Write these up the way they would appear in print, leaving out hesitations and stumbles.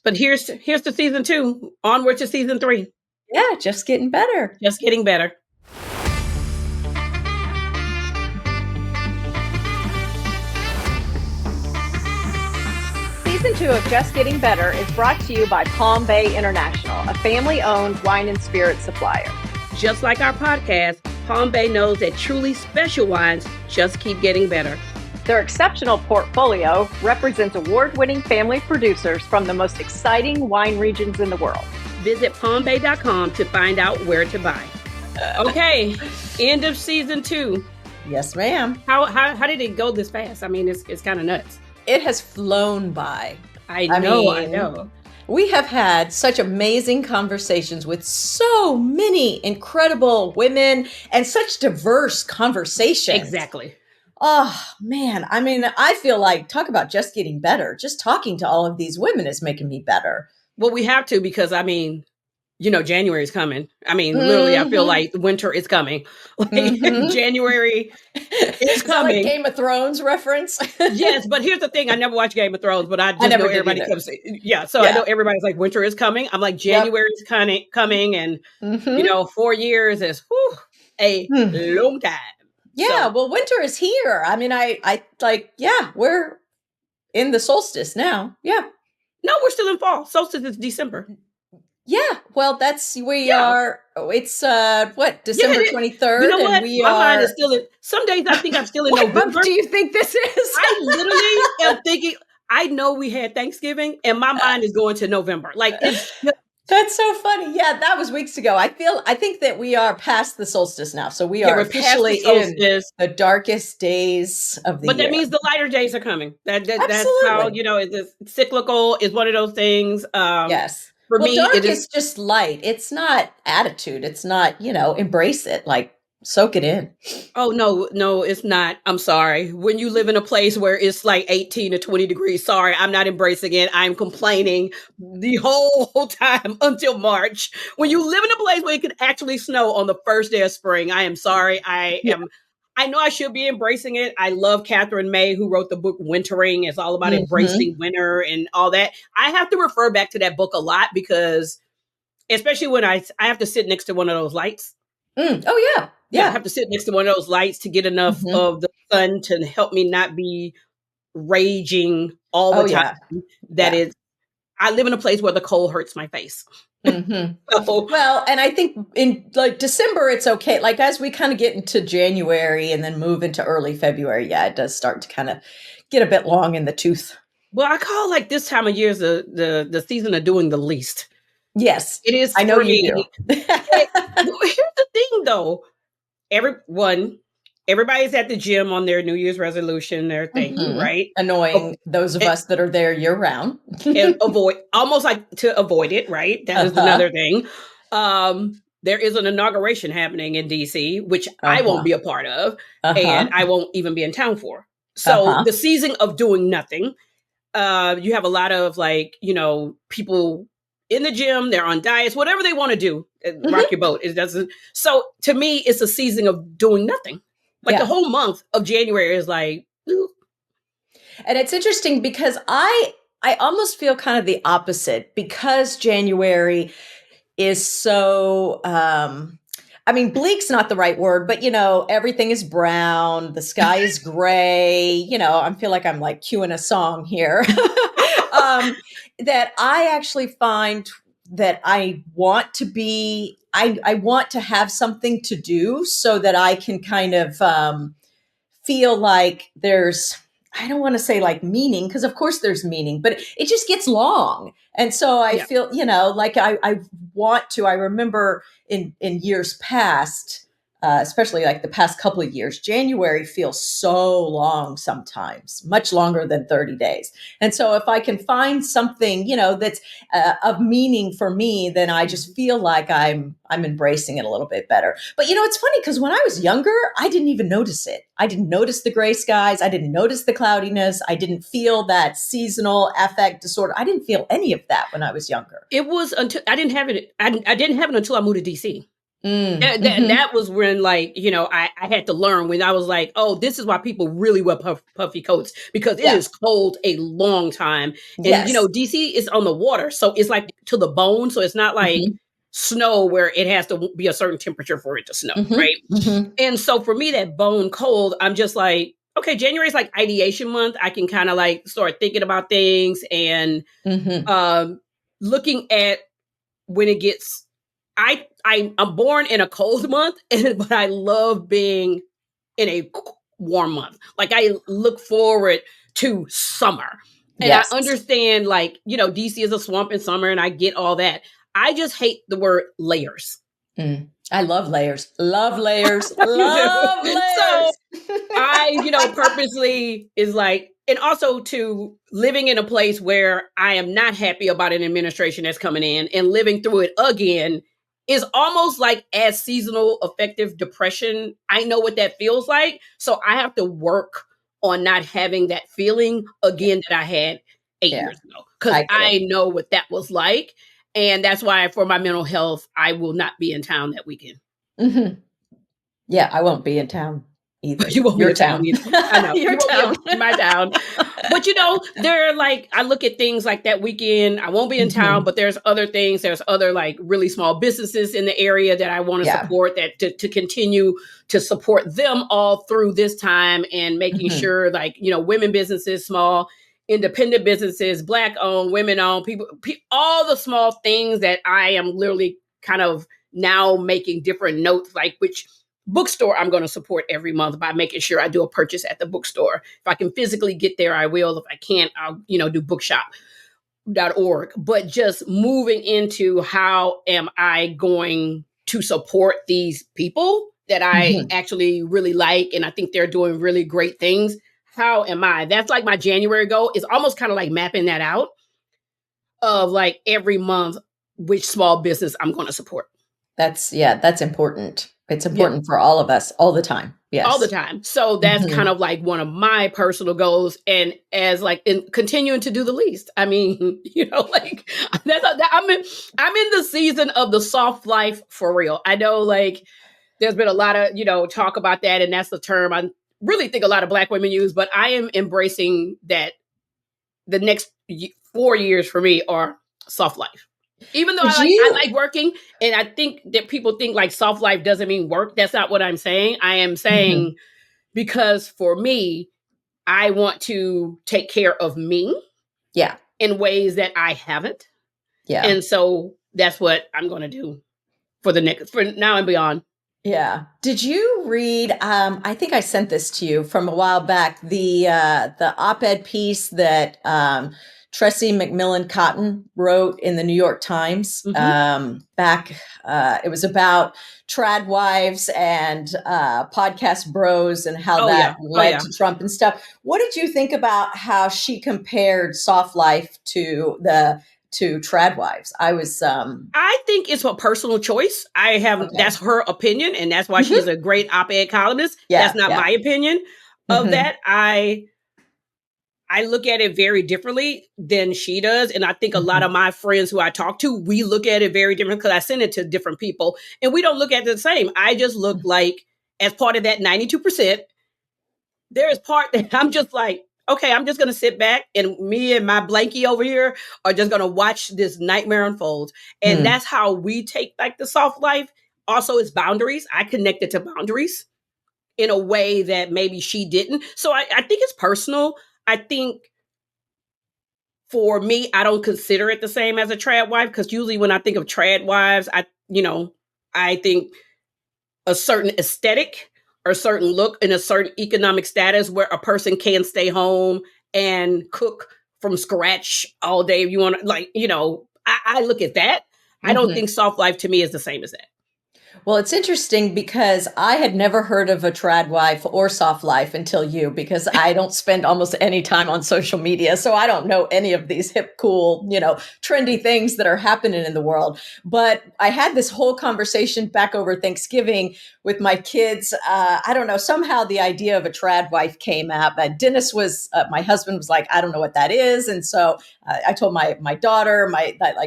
But here's the season 2. Onward to season 3. Yeah, just getting better. Just getting better. Season 2 of Just Getting Better is brought to you by Palm Bay International, a family-owned wine and spirit supplier. Just like our podcast, Palm Bay knows that truly special wines just keep getting better. Their exceptional portfolio represents award-winning family producers from the most exciting wine regions in the world. Visit palmbay.com to find out where to buy. Okay, end of season 2. Yes, ma'am. How did it go this fast? I mean, it's kind of nuts. It has flown by. I know. We have had such amazing conversations with so many incredible women and such diverse conversations. Exactly. Oh, man. I mean, I feel like, talk about just getting better. Just talking to all of these women is making me better. Well, we have to because, I mean, January is coming. I mean, literally, I feel like winter is coming. Like, January is coming. Like Game of Thrones reference? Yes, but here's the thing. I never watched Game of Thrones, but I just know everybody comes. I know everybody's like, winter is coming. I'm like, January is coming. And, 4 years is a long time. Yeah, well, winter is here. I mean, we're in the solstice now. Yeah. No, we're still in fall. Solstice is December. Yeah, well, are. It's December 23rd. You know what? My mind is still in. Some days I think I'm still in November. What month do you think this is? I literally am thinking. I know we had Thanksgiving, and my mind is going to November. Like it's. That's so funny. Yeah, that was weeks ago. I think that we are past the solstice now. So we are officially in the darkest days of the year. But that means the lighter days are coming. That's how, it's cyclical is one of those things. Yes. For me, dark is just light. It's not attitude. It's not, embrace it. Like, soak it in. Oh, no, it's not. I'm sorry. When you live in a place where it's like 18 to 20 degrees, sorry, I'm not embracing it. I'm complaining the whole time until March. When you live in a place where it could actually snow on the first day of spring, I am sorry. I know I should be embracing it. I love Catherine May, who wrote the book Wintering. It's all about embracing winter and all that. I have to refer back to that book a lot because, especially when I have to sit next to one of those lights. Oh, yeah. Yeah, I have to sit next to one of those lights to get enough of the sun to help me not be raging all the time. Yeah. I live in a place where the cold hurts my face. Well, and I think in like December, it's okay. Like as we kind of get into January and then move into early February, it does start to kind of get a bit long in the tooth. Well, I call like this time of year the season of doing the least. Yes, it is. I know you do. Here's the thing, though. Everybody's at the gym on their New Year's resolution, their thing, right? Annoying those of us that are there year round. And avoid it, right? That is another thing. There is an inauguration happening in DC, which I won't be a part of, and I won't even be in town for. So the season of doing nothing, you have a lot of people in the gym, they're on diets, whatever they want to do, rock your boat. It doesn't. So to me, it's a season of doing nothing. Like the whole month of January is like, ooh. And it's interesting because I almost feel kind of the opposite because January is so, bleak's not the right word, but everything is brown. The sky is gray. I feel like I'm like cueing a song here. That I actually find that I want to be, I want to have something to do so that I can kind of feel like there's, I don't want to say like meaning, because of course there's meaning, but it just gets long. And so I feel, like I want to, I remember in years past, especially like the past couple of years, January feels so long sometimes, much longer than 30 days. And so if I can find something, that's of meaning for me, then I just feel like I'm embracing it a little bit better. But, it's funny because when I was younger, I didn't even notice it. I didn't notice the gray skies. I didn't notice the cloudiness. I didn't feel that seasonal affect disorder. I didn't feel any of that when I was younger. It was until I didn't have it. I didn't have it until I moved to DC. Mm-hmm. That was when, like, I had to learn when I was like, oh, this is why people really wear puffy coats, because it Yeah. is cold a long time. And, Yes. DC is on the water. So it's like to the bone. So it's not like Mm-hmm. snow where it has to be a certain temperature for it to snow. Right. Mm-hmm. Mm-hmm. And so for me, that bone cold, I'm just like, okay, January is like ideation month. I can kind of like start thinking about things and Mm-hmm. looking at when it gets. I'm born in a cold month, but I love being in a warm month. Like, I look forward to summer, and I Yes. understand, like, DC is a swamp in summer, and I get all that. I just hate the word layers. I love layers. Love layers. You do. Love So layers. I, purposely is like, and also to living in a place where I am not happy about an administration that's coming in and living through it again is almost like as seasonal affective depression. I know what that feels like. So I have to work on not having that feeling again that I had 8 years ago, because I get it. I know what that was like. And that's why, for my mental health, I will not be in town that weekend. Mm-hmm. Yeah, I won't be in town either. You won't be Your in town town. either. I know. Your You won't town. be in my town. But there are, like, I look at things like that weekend. I won't be in town, Mhm. but there's other things. There's other, like, really small businesses in the area that I want to Yeah. support, that to continue to support them all through this time, and making Mhm. sure, like, women businesses, small independent businesses, Black owned, women owned, all the small things that I am literally kind of now making different notes, like which bookstore I'm going to support every month by making sure I do a purchase at the bookstore. If I can physically get there, I will. If I can't, I'll, do bookshop.org. But just moving into, how am I going to support these people that I Mhm. actually really like, and I think they're doing really great things? How am I? That's like my January goal, is almost kind of like mapping that out of, like, every month, which small business I'm going to support. That's important. It's Yeah. important for all of us all the time. All the Yes. time. So that's kind Mhm. of like one of my personal goals, and as, like, in continuing to do the least. I mean, like, I'm in the season of the soft life for real. I know, like, there's been a lot of, talk about that, and that's the term I really think a lot of Black women use, but I am embracing that. The next 4 years for me are soft life. Even though Did I you like working, and I think that people think like soft life doesn't mean work. That's not what I'm saying. I am saying, Mhm. because for me, I want to take care of me Yeah. in ways that I haven't. Yeah. And so that's what I'm going to do for now and beyond. Yeah. Did you read, I think I sent this to you from a while back, the op-ed piece that Tressie McMillan Cotton wrote in the New York Times Mhm. back, it was about trad wives and podcast bros and how Oh yeah. that Oh led yeah. to Trump and stuff. What did you think about how she compared soft life to trad wives? I was I think it's a personal choice. I have okay. That's her opinion, and that's why she's Mhm. a great op-ed columnist. That's Yeah, not yeah. my opinion of Mhm. that. I look at it very differently than she does, and I think a lot Mhm. of my friends who I talk to, we look at it very different, because I send it to different people, and we don't look at it the same. I just look like, as part of that 92%, there is part that I'm just like, okay, I'm just going to sit back, and me and my blankie over here are just going to watch this nightmare unfold. And Mm. that's how we take, like, the soft life. Also, it's boundaries. I connected to boundaries in a way that maybe she didn't. So I think it's personal. I think for me, I don't consider it the same as a trad wife, because usually when I think of trad wives, I think a certain aesthetic or a certain look and a certain economic status where a person can stay home and cook from scratch all day if you want to, like, I look at that. I don't Mhm. think soft life to me is the same as that. Well, it's interesting because I had never heard of a trad wife or soft life until you, because I don't spend almost any time on social media. So I don't know any of these hip, cool, trendy things that are happening in the world. But I had this whole conversation back over Thanksgiving with my kids. I don't know, somehow the idea of a trad wife came up. My husband was like, I don't know what that is. And so I told my daughter,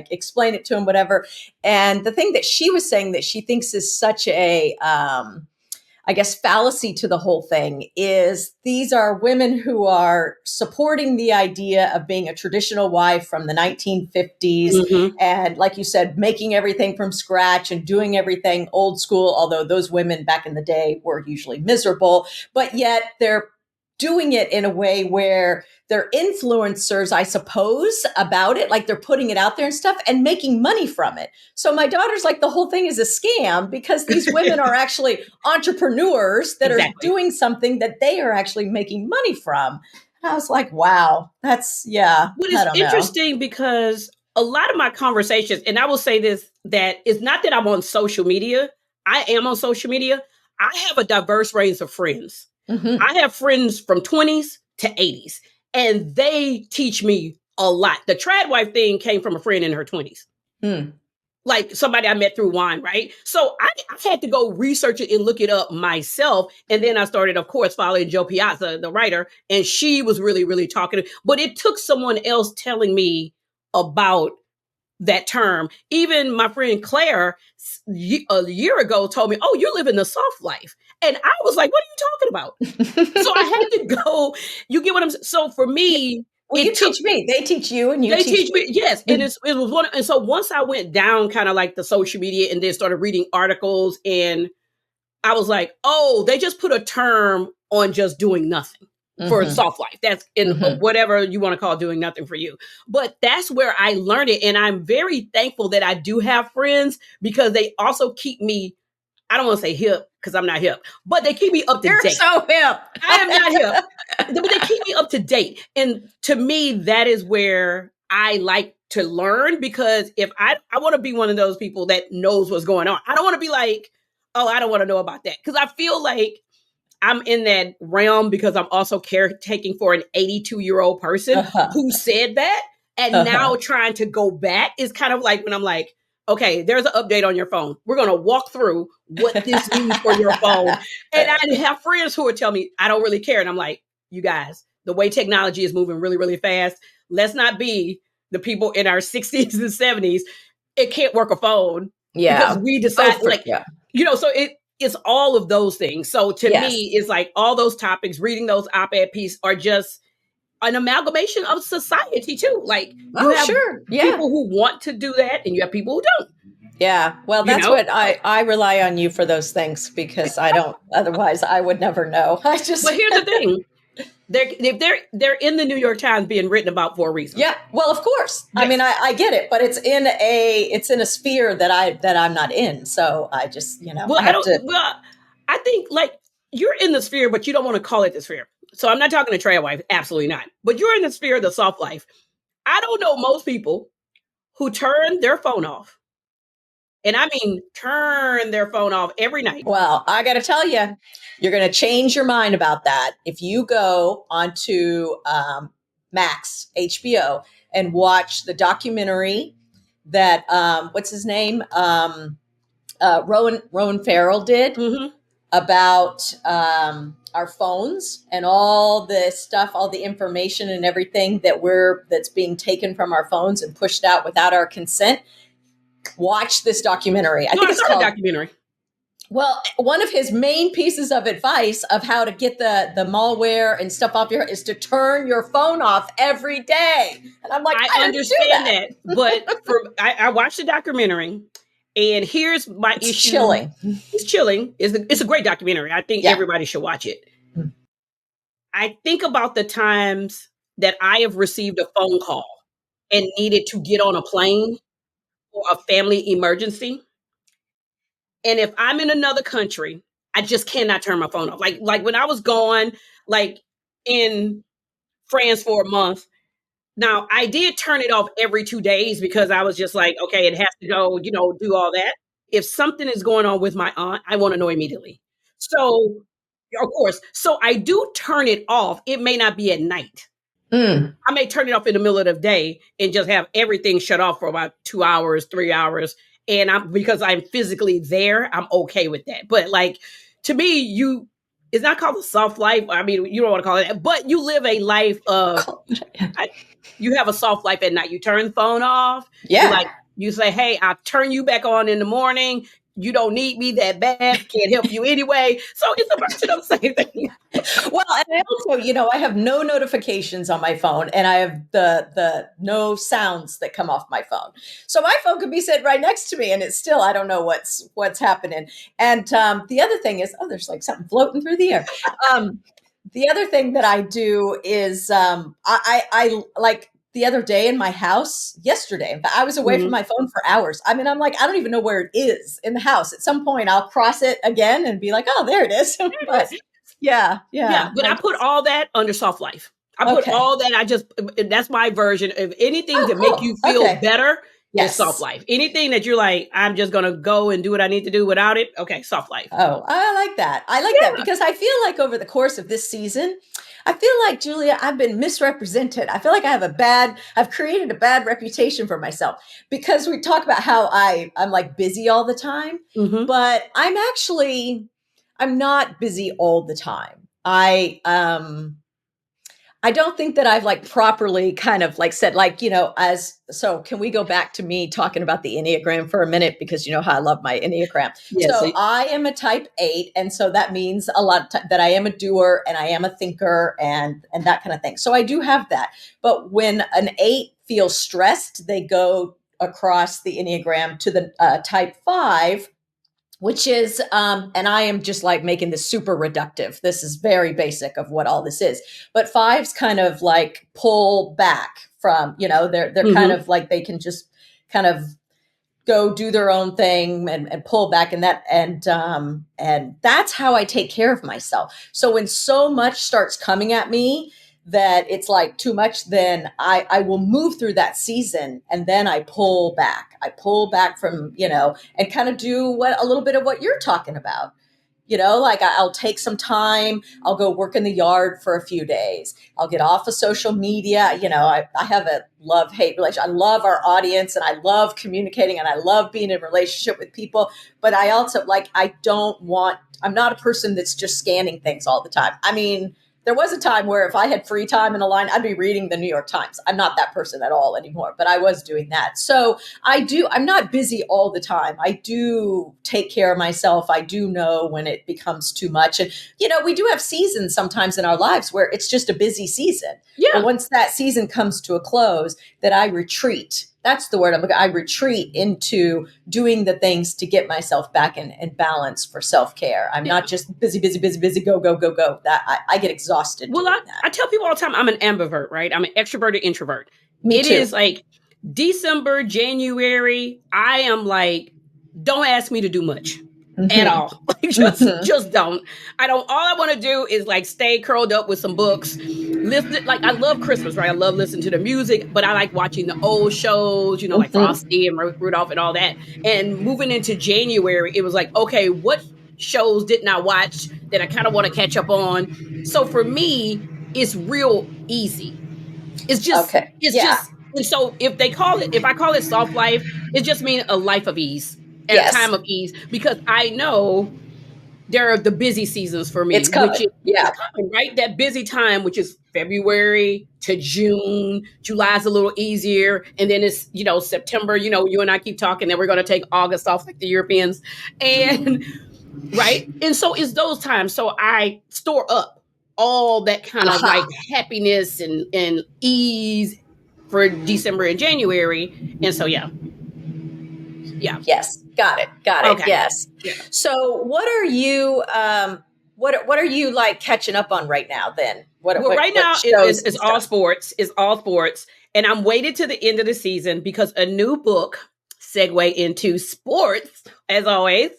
explain it to him, whatever. And the thing that she was saying that she thinks is is such a, I guess, fallacy to the whole thing is these are women who are supporting the idea of being a traditional wife from the 1950s. Mhm. And like you said, making everything from scratch and doing everything old school, although those women back in the day were usually miserable, but yet they're doing it in a way where they're influencers, I suppose, about it. Like they're putting it out there and stuff and making money from it. So my daughter's like, the whole thing is a scam because these women are actually entrepreneurs that Exactly. are doing something that they are actually making money from. And I was like, wow, that's, yeah, What I is don't know. interesting because a lot of my conversations, and I will say this, that it's not that I'm on social media. I am on social media. I have a diverse range of friends. Mhm. I have friends from 20s to 80s, and they teach me a lot. The trad wife thing came from a friend in her 20s. Hmm. Like somebody I met through wine, right? So I had to go research it and look it up myself. And then I started, of course, following Jo Piazza, the writer, and she was really, really talking. But it took someone else telling me about that term. Even my friend Claire a year ago told me, "Oh, you're living the soft life." And I was like, "What are you talking about?" So I had to go, you get what I'm saying? So for me, Well, you teach me. They teach you, and you they teach teach me, yes. And it was one. And so once I went down kind of like the social media and then started reading articles, and I was like, oh, they just put a term on just doing nothing for Mhm. soft life. That's in Mhm. whatever you want to call doing nothing for you. But that's where I learned it. And I'm very thankful that I do have friends because they also keep me, I don't want to say hip because I'm not hip, but they keep me up to You're date. so hip. I am not hip, but they keep me up to date. And to me, that is where I like to learn because if I want to be one of those people that knows what's going on. I don't want to be like, oh, I don't want to know about that. Because I feel like I'm in that realm because I'm also caretaking for an 82-year-old person Uh-huh. who said that. And Uh-huh. now trying to go back is kind of like when I'm like, okay, there's an update on your phone. We're going to walk through what this means for your phone. And I have friends who would tell me, I don't really care. And I'm like, you guys, the way technology is moving really, really fast, let's not be the people in our 60s and 70s. It can't work a phone Yeah. because we decide, Yeah. so it's all of those things. So to Yes. me, it's like all those topics, reading those op-ed pieces are just an amalgamation of society too. Like you have sure. Yeah. people who want to do that and you have people who don't. Yeah. Well, that's what I rely on you for those things because I don't, otherwise I would never know. But here's the thing. They're in the New York Times being written about for a reason. Yeah. Well, of course. Yes. I mean, I get it, but it's in a sphere that I'm not in. So I just, Well, I think like you're in the sphere, but you don't want to call it the sphere. So I'm not talking to trad wife. Absolutely not. But you're in the sphere of the soft life. I don't know most people who turn their phone off. And I mean, turn their phone off every night. Well, I got to tell you, you're going to change your mind about that if you go onto Max, HBO, and watch the documentary that, what's his name? Rowan Farrell did about our phones and all the stuff, all the information and everything that's being taken from our phones and pushed out without our consent. Watch this documentary. I think it's called a documentary. Well, one of his main pieces of advice of how to get the malware and stuff off is to turn your phone off every day. And I'm like, I understand that. But I watched the documentary, and here's my issue. Chilling. It's chilling. It's a great documentary. I think everybody should watch it. I think about the times that I have received a phone call and needed to get on a plane for a family emergency. And if I'm in another country, I just cannot turn my phone off. Like when I was gone, like in France for a month. Now I did turn it off every 2 days because I was just like, okay, it has to go, do all that. If something is going on with my aunt, I want to know immediately. So, of course, so I do turn it off. It may not be at night. I may turn it off in the middle of the day and just have everything shut off for about 2 hours, 3 hours. And because I'm physically there, I'm okay with that. But like, to me, it's not called a soft life. I mean, you don't want to call it that, but you live a life of, you have a soft life at night. You turn the phone off. Yeah. You say, hey, I'll turn you back on in the morning. you don't need me that bad, can't help you anyway. So it's a version of the same thing. Well, and I also, I have no notifications on my phone, and I have the no sounds that come off my phone. So my phone could be sitting right next to me, and it's still, I don't know what's happening. And the other thing is, there's like something floating through the air. The other thing that I do is I like the other day in my house, yesterday, in fact, I was away from my phone for hours. I mean, I'm like, I don't even know where it is in the house. At some point, I'll cross it again and be like, oh, there it is. But yeah. But I put all that under soft life. I put all that. That's my version of anything to make you feel better. Yes. Is soft life. Anything that you're like, I'm just going to go and do what I need to do without it. Okay. Soft life. Oh, I like that. I like that because I feel like over the course of this season, I feel like, Julia, I've been misrepresented. I feel like I've created a bad reputation for myself because we talk about how I'm like busy all the time, but I'm not busy all the time. I don't think that I've like properly kind of like said, like, so can we go back to me talking about the Enneagram for a minute? Because you know how I love my Enneagram. Yes, so I am a type 8. And so that means a lot that I am a doer and I am a thinker and that kind of thing. So I do have that. But when an 8 feels stressed, they go across the Enneagram to the type 5, which is, and I am just like making this super reductive. This is very basic of what all this is. But 5s kind of like pull back from, they're kind of like they can just kind of go do their own thing and pull back and that's how I take care of myself. So when so much starts coming at me that it's like too much, then I will move through that season and then I pull back. I pull back from, and kind of do a little bit of what you're talking about. Like I'll take some time. I'll go work in the yard for a few days. I'll get off of social media. I have a love-hate relationship. I love our audience and I love communicating and I love being in a relationship with people. But I also I'm not a person that's just scanning things all the time. I mean, there was a time where if I had free time in a line, I'd be reading the New York Times. I'm not that person at all anymore, but I was doing that. So I'm not busy all the time. I do take care of myself. I do know when it becomes too much. And, we do have seasons sometimes in our lives where it's just a busy season. Yeah. But once that season comes to a close, that I retreat. That's the word I'm looking. I retreat into doing the things to get myself back in balance for self-care. I'm not just busy, go. That I get exhausted. Well, I tell people all the time, I'm an ambivert, right? I'm an extroverted introvert. Me too. It is like December, January. I am like, don't ask me to do much. At all. Just don't. All I want to do is like stay curled up with some books. Listen, like I love Christmas, right? I love listening to the music, but I like watching the old shows, like Frosty and Rudolph and all that. And moving into January, it was like, okay, what shows didn't I watch that I kind of want to catch up on? So for me, it's real easy. It's just, just, and so if I call it soft life, it just means a life of ease. At a time of ease, because I know there are the busy seasons for me. It's coming. Which is coming, right? That busy time, which is February to June. July's a little easier. And then it's, September, you and I keep talking that we're going to take August off like the Europeans. And, right? And so it's those times. So I store up all that kind of like happiness and ease for December and January. And so, yeah. Yes. Got it. Okay. Yes. Yeah. So what are you, what are you like catching up on right now then? Right now it's all sports. It's all sports. And I'm waited to the end of the season because a new book, segue into sports, as always.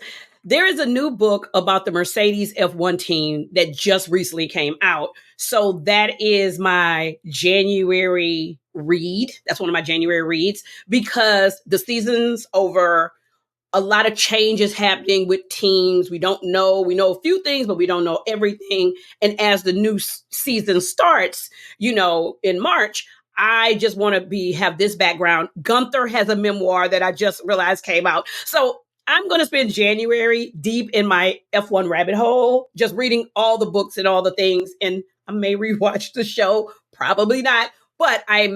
There is a new book about the Mercedes F1 team that just recently came out. So that is my January read. That's one of my January reads because the season's over. A lot of changes happening with teams. We don't know. We know a few things, but we don't know everything. And as the new season starts, in March, I just want to have this background. Gunther has a memoir that I just realized came out. So I'm going to spend January deep in my F1 rabbit hole, just reading all the books and all the things. And I may rewatch the show, probably not, but I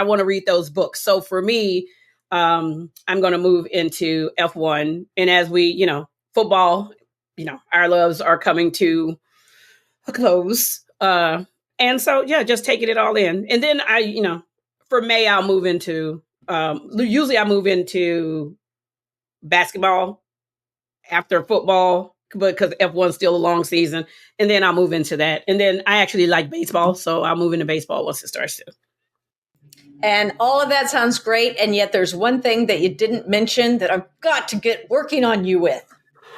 want to read those books. So for me, I'm going to move into F1. And as we, football, our loves are coming to a close. And so, yeah, just taking it all in. And then for May, I'll move into, usually I move into basketball after football, because F1's still a long season. And then I'll move into that. And then I actually like baseball. So I'll move into baseball once it starts to. And all of that sounds great. And yet there's one thing that you didn't mention that I've got to get working on you with.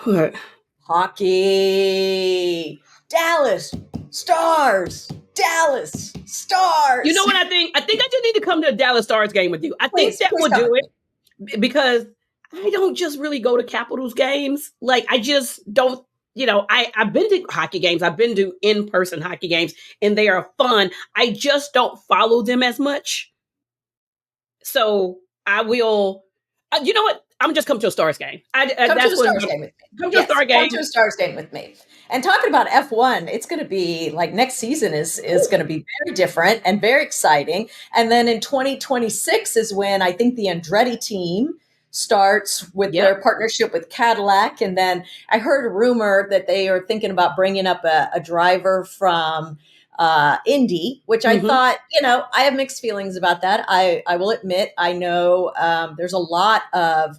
What? Hockey. Dallas Stars. Dallas Stars. You know what I think? I think I just need to come to a Dallas Stars game with you. I think that will do it, because I don't just really go to Capitals games. Like, I just don't, I've been to hockey games. I've been to in-person hockey games, and they are fun. I just don't follow them as much. So I will, you know what? I'm just come to a Stars game. Come to a Stars game with me. Come to a Stars game. Come to a Stars game with me. And talking about F1, it's going to be like next season is going to be very different and very exciting. And then in 2026 is when I think the Andretti team starts with their partnership with Cadillac. And then I heard a rumor that they are thinking about bringing up a driver from Indy, which I thought, I have mixed feelings about that. I will admit, I know there's a lot of,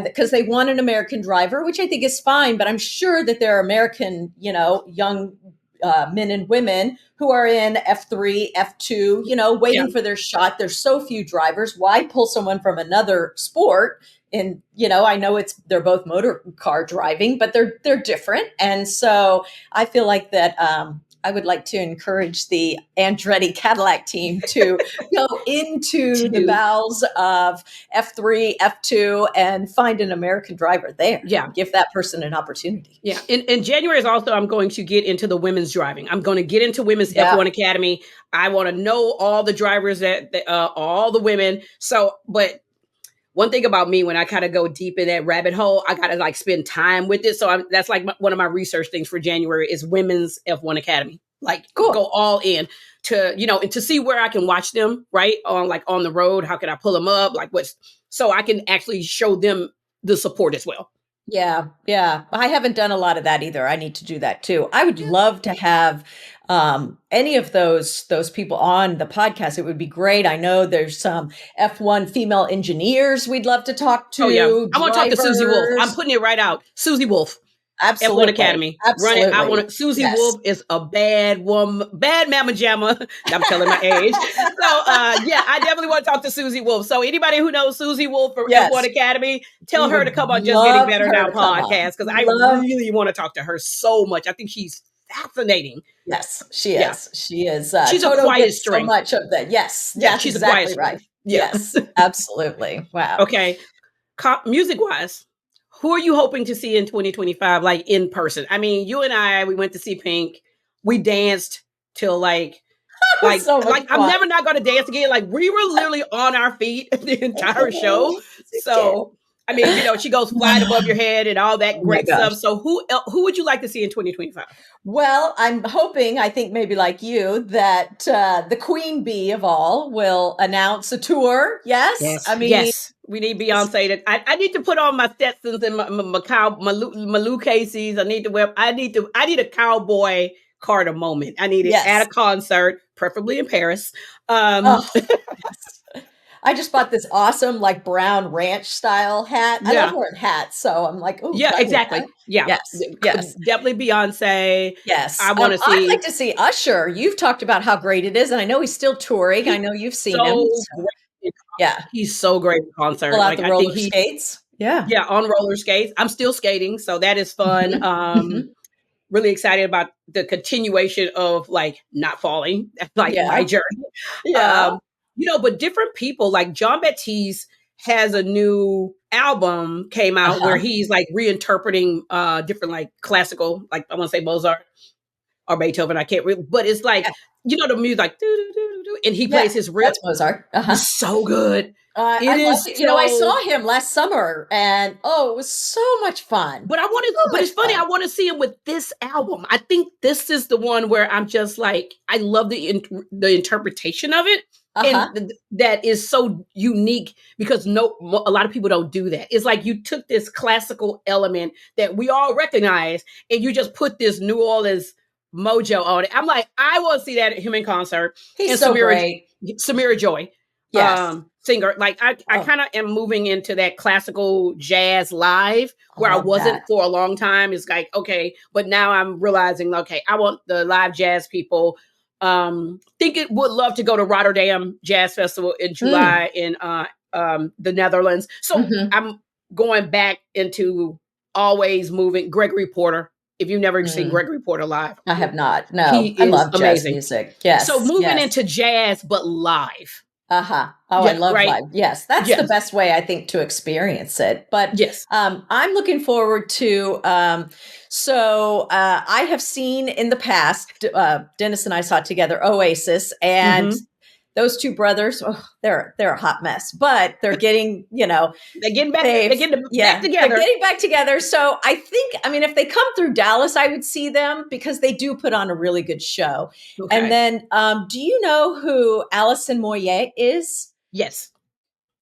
because they want an American driver, which I think is fine, but I'm sure that there are American, young men and women who are in F3, F2, waiting for their shot. There's so few drivers. Why pull someone from another sport? And, I know they're both motor car driving, but they're different. And so I feel like that, I would like to encourage the Andretti Cadillac team to go into the bowels of F3, F2, and find an American driver there. Yeah. Give that person an opportunity. Yeah. In January is also, I'm going to get into the women's driving. I'm going to get into Women's F1 Academy. I want to know all the drivers, all the women. So, but one thing about me, when I kind of go deep in that rabbit hole, I got to spend time with it. So that's one of my research things for January is Women's F1 Academy. Go all in to, and to see where I can watch them, right? On the road. How can I pull them up? So I can actually show them the support as well. Yeah. Yeah. I haven't done a lot of that either. I need to do that too. I would love to have any of those people on the podcast. It would be great. I know there's some F1 female engineers we'd love to talk to. Oh, yeah. I want to talk to Susie Wolf. I'm putting it right out. Susie Wolf. Absolutely. F1 Academy. Absolutely. Susie Wolf is a bad woman, bad mamma jamma. I'm telling my age. So, I definitely want to talk to Susie Wolf. So anybody who knows Susie Wolf from F1 Academy, tell her to come on Just Getting Better Now podcast, because I really want to talk to her so much. I think she's fascinating. Yes, she is. Yeah. She is. She's a quiet strength. So much of that. Yes. Yeah, she's exactly a quiet right. Yeah. Yes, absolutely. Wow. Okay. Music-wise, who are you hoping to see in 2025, in person? I mean, you and I, we went to see Pink. We danced till so much fun. I'm never not going to dance again. We were literally on our feet the entire show. So, I mean, she goes flying above your head and all that great stuff. So who would you like to see in 2025? Well, I'm hoping, I think maybe like you, that the queen bee of all will announce a tour. Yes. Yes. We need Beyonce. I need to put on my Stetsons and my Lou Casey's. I need a cowboy Carter moment. I need it at a concert, preferably in Paris. Yes. I just bought this awesome brown ranch style hat. I love wearing hats, so I'm like, oh, yeah, exactly. Yeah, yes, definitely Beyonce. Yes, I want to see. I'd like to see Usher. You've talked about how great it is, and I know he's still touring. I know you've seen him. Yeah, he's so great in concert. Pull out the roller skates. Yeah, on roller skates. I'm still skating, so that is fun. Really excited about the continuation of not falling. That's my journey. Yeah. But different people, like John Baptiste has a new album came out where he's reinterpreting different classical, I want to say Mozart or Beethoven. I can't really, but it's the music and he plays his real. That's Mozart. It's so good. It is. I saw him last summer, and it was so much fun. But it's funny. I want to see him with this album. I think this is the one where I'm just I love the interpretation of it. Uh-huh. that is so unique because a lot of people don't do that. It's like you took this classical element that we all recognize and you just put this New Orleans mojo on it. I'm like, I want to see that at him in concert. He's And so great. Samira Joy, Yes. singer. Like I Oh, kind of am moving into that classical jazz live I where I love wasn't that. for a long time. It's like, okay, but now I'm realizing, okay, I want the live jazz people. Think it would love to go to Rotterdam Jazz Festival in July in the Netherlands. So Mhm. I'm going back into always moving Gregory Porter. If you've never seen Mm. Gregory Porter live, I have not. No, he I is love jazz amazing. music. Yes. So moving Yes. into jazz, but live. Uh-huh. Oh, I Yeah, love right. live. Yes, that's the Yes. best way I think to experience it. But Yes. I'm looking forward to. I have seen in the past. Dennis and I saw together Oasis, and Mhm. those two brothers. Oh, they're a hot mess, but they're getting They're getting back. they've They're getting yeah back together. they're getting back together. So I think if they come through Dallas, I would see them because they do put on a really good show. Okay. And then, do you know who Alison Moyet is? Yes.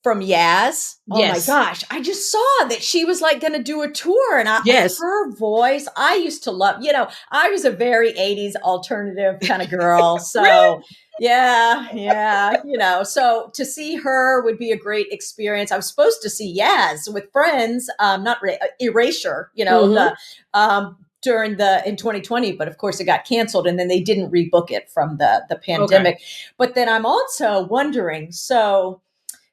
From Yaz. Oh Yes. my gosh. I just saw that she was like going to do a tour and Yes. her voice, I used to love, I was a very 80s alternative kind of girl. So Really? yeah. So to see her would be a great experience. I was supposed to see Yaz with friends, Erasure, Mhm. in 2020, but of course it got canceled and then they didn't rebook it from the pandemic. But then I'm also wondering, so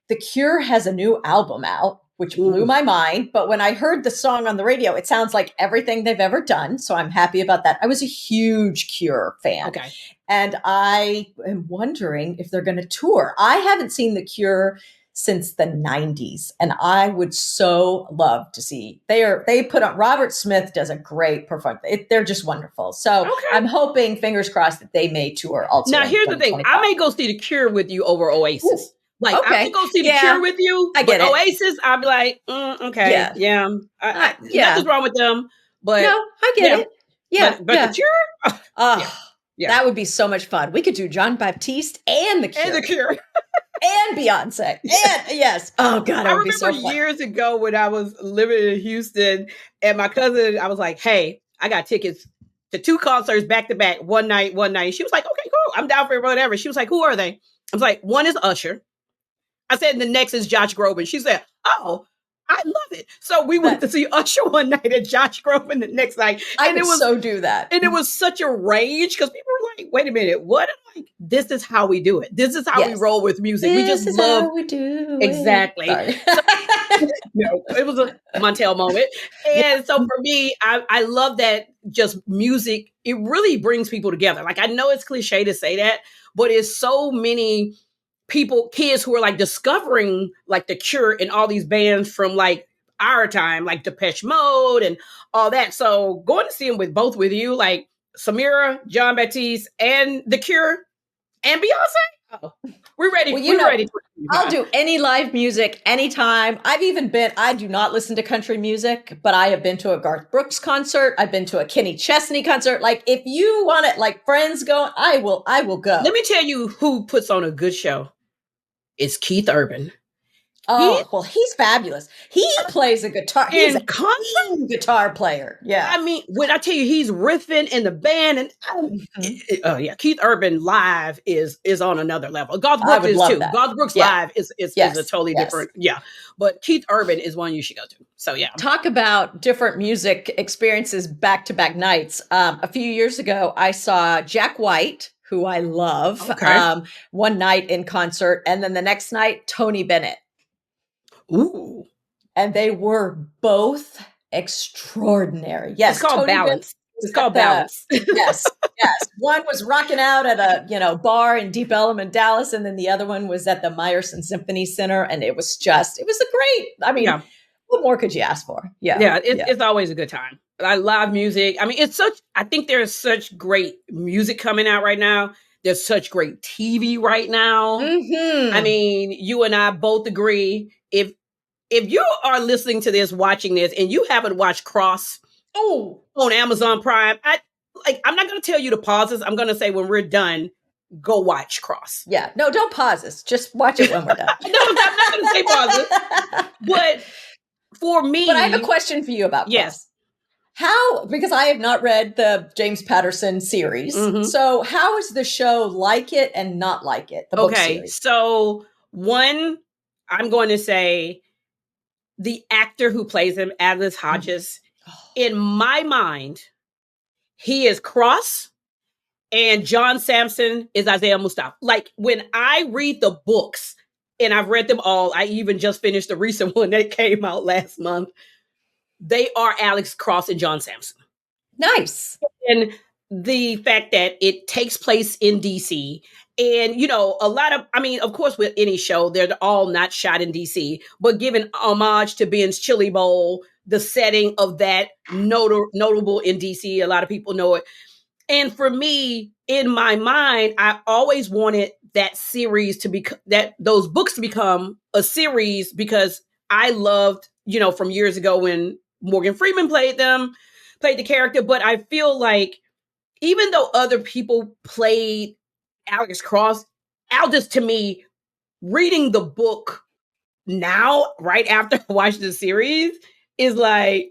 The Cure has a new album out, which blew Ooh. my mind. But when I heard the song on the radio, it sounds like everything they've ever done. So I'm happy about that. I was a huge Cure fan. Okay. And I am wondering if they're going to tour. I haven't seen The Cure since the 90s. And I would so love to see. They put on, Robert Smith does a great performance. They're just wonderful. So Okay. I'm hoping, fingers crossed, that they may tour also. Now in here's the thing. 2025. I may go see The Cure with you over Oasis. Ooh. Like I Okay. will go see The Yeah. Cure with you. I get but it. Oasis, I'll be like, okay, Yeah. Yeah. Nothing's wrong with them. But No, I get yeah. it. Yeah. but yeah. The Cure yeah. That would be so much fun. We could do John Baptiste and The Cure and The Cure. and Beyonce. And yes. Oh God, I that would be remember so fun. years ago when I was living in Houston and my cousin, I was like, hey, I got tickets to 2 concerts back to back, one night. She was like, okay, cool. I'm down for whatever. She was like, who are they? I was like, one is Usher. I said, and the next is Josh Groban. She said, oh, I love it. So we went to see Usher one night and Josh Groban the next night. I would so do that. And it was such a range because people were like, wait a minute, what? I'm like, this is how we do it. This is how we roll with music. We just love. How we do Exactly. It. It was a Montel moment. And so for me, I love that just music, it really brings people together. Like I know it's cliche to say that, but it's so many kids who are like discovering like The Cure and all these bands from like our time, like Depeche Mode and all that. So going to see them with you, like Samira, John Baptiste, and The Cure and Beyonce. Oh, we're ready. Well, we're ready. I'll do any live music anytime. I do not listen to country music, but I have been to a Garth Brooks concert. I've been to a Kenny Chesney concert. Like if you want it, like friends going, I will go. Let me tell you who puts on a good show. It's Keith Urban. Oh, he's fabulous. He plays a guitar. He's a concert guitar player. Yeah. I mean, when I tell you he's riffing in the band and yeah, Keith Urban live is on another level. Garth Brooks is too. That. Garth Brooks live is a totally different. Yeah. But Keith Urban is one you should go to. So yeah. Talk about different music experiences back-to-back nights. A few years ago, I saw Jack White, who I love, one night in concert. And then the next night, Tony Bennett. Ooh. And they were both extraordinary. Yes. It's called balance. It's called balance. Yes. One was rocking out at a bar in Deep Ellum, Dallas. And then the other one was at the Meyerson Symphony Center. And it was a great, what more could you ask for? Yeah. It's always a good time. I love music. I mean, I think there's such great music coming out right now. There's such great TV right now. Mm-hmm. I mean, you and I both agree. If you are listening to this, watching this, and you haven't watched Cross on Amazon Prime, I'm not going to tell you to pause this. I'm going to say when we're done, go watch Cross. Yeah. No, don't pause this. Just watch it when we're done. No, I'm not going to say pause it. But for me... But I have a question for you about Cross. Yes. How, because I have not read the James Patterson series. So how is the show like it and not like it? The book series. So one, I'm going to say the actor who plays him, Atlas Hodges, in my mind, he is Cross and John Samson is Isaiah Mustafa. Like when I read the books, and I've read them all, I even just finished the recent one that came out last month. They are Alex Cross and John Samson. Nice. And the fact that it takes place in DC and, you know, a lot of, I mean, of course, with any show, they're all not shot in DC, but given homage to Ben's Chili Bowl, the setting of that notable in DC, a lot of people know it. And for me, in my mind, I always wanted that series to be, that those books to become a series because I loved, you know, from years ago when Morgan Freeman played the character. But I feel like even though other people played Alex Cross, Aldous, to me, reading the book now, right after I watched the series, is like,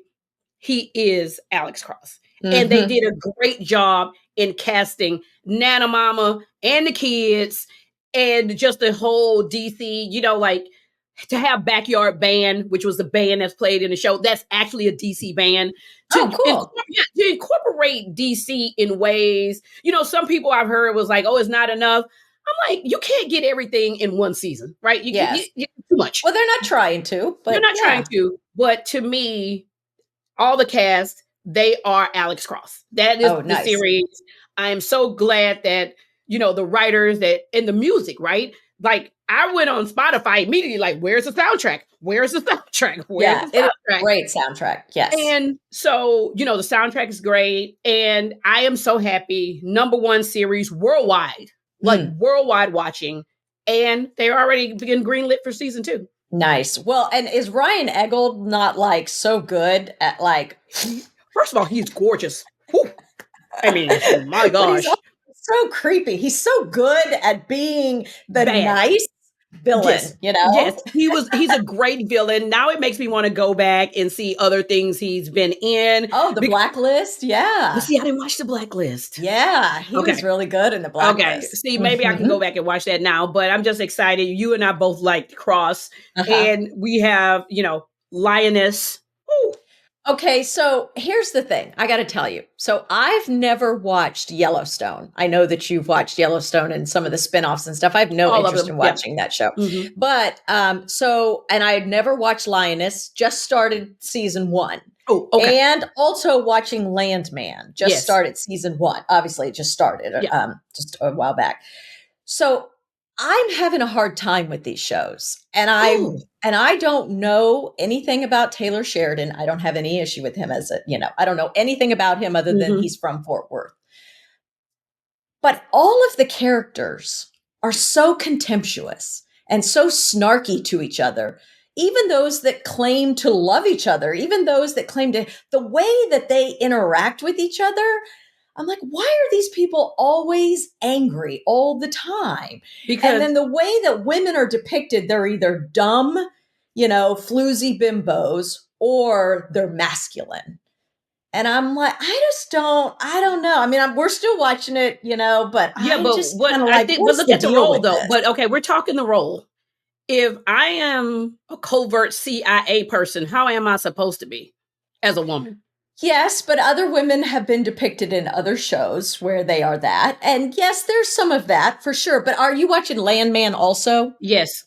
he is Alex Cross. And they did a great job in casting Nana Mama and the kids and just the whole DC, you know, like, to have Backyard Band, which was the band that's played in the show, that's actually a DC band. Cool. To incorporate DC in ways, you know, some people I've heard was like, oh, it's not enough. I'm like, you can't get everything in one season, right? You too much. Well, they're not trying to. But they're not trying to. But to me, all the cast, they are Alex Cross. That is the series. I am so glad that, you know, the writers that, and the music, right? Like, I went on Spotify immediately, like, where's the soundtrack? Where's the soundtrack? Where's the soundtrack? It's a great soundtrack. Yes. And so, you know, the soundtrack is great. And I am so happy. #1 series worldwide, like worldwide watching. And they're already being greenlit for season 2. Nice. Well, and is Ryan Eggold not like so good at like... First of all, he's gorgeous. Whew. I mean, oh my gosh. So creepy. He's so good at being the nice villain, you know? Yes, he's a great villain. Now it makes me want to go back and see other things he's been in. Oh, the Blacklist? Yeah. See, I didn't watch the Blacklist. Yeah, he was really good in the Blacklist. Okay, see, maybe I can go back and watch that now, but I'm just excited. You and I both liked Cross, and we have, you know, Lioness. Ooh. Okay, so here's the thing. I got to tell you. So I've never watched Yellowstone. I know that you've watched Yellowstone and some of the spinoffs and stuff. I have no interest in watching that show. But and I had never watched Lioness, just started season 1. Oh, okay. And also watching Landman, just started season 1. Obviously, it just started just a while back. So I'm having a hard time with these shows. And I don't know anything about Taylor Sheridan. I don't have any issue with him as I don't know anything about him other than he's from Fort Worth. But all of the characters are so contemptuous and so snarky to each other. Even those that claim to love each other, even those that claim to, the way that they interact with each other, I'm like, why are these people always angry all the time? And then the way that women are depicted, they're either dumb, floozy bimbos, or they're masculine. And I'm like, I don't know. I mean, we're still watching it, but look at the role though. But okay, we're talking the role. If I am a covert CIA person, how am I supposed to be as a woman? Yes, but other women have been depicted in other shows where they are that. And yes, there's some of that for sure. But are you watching Landman also? Yes.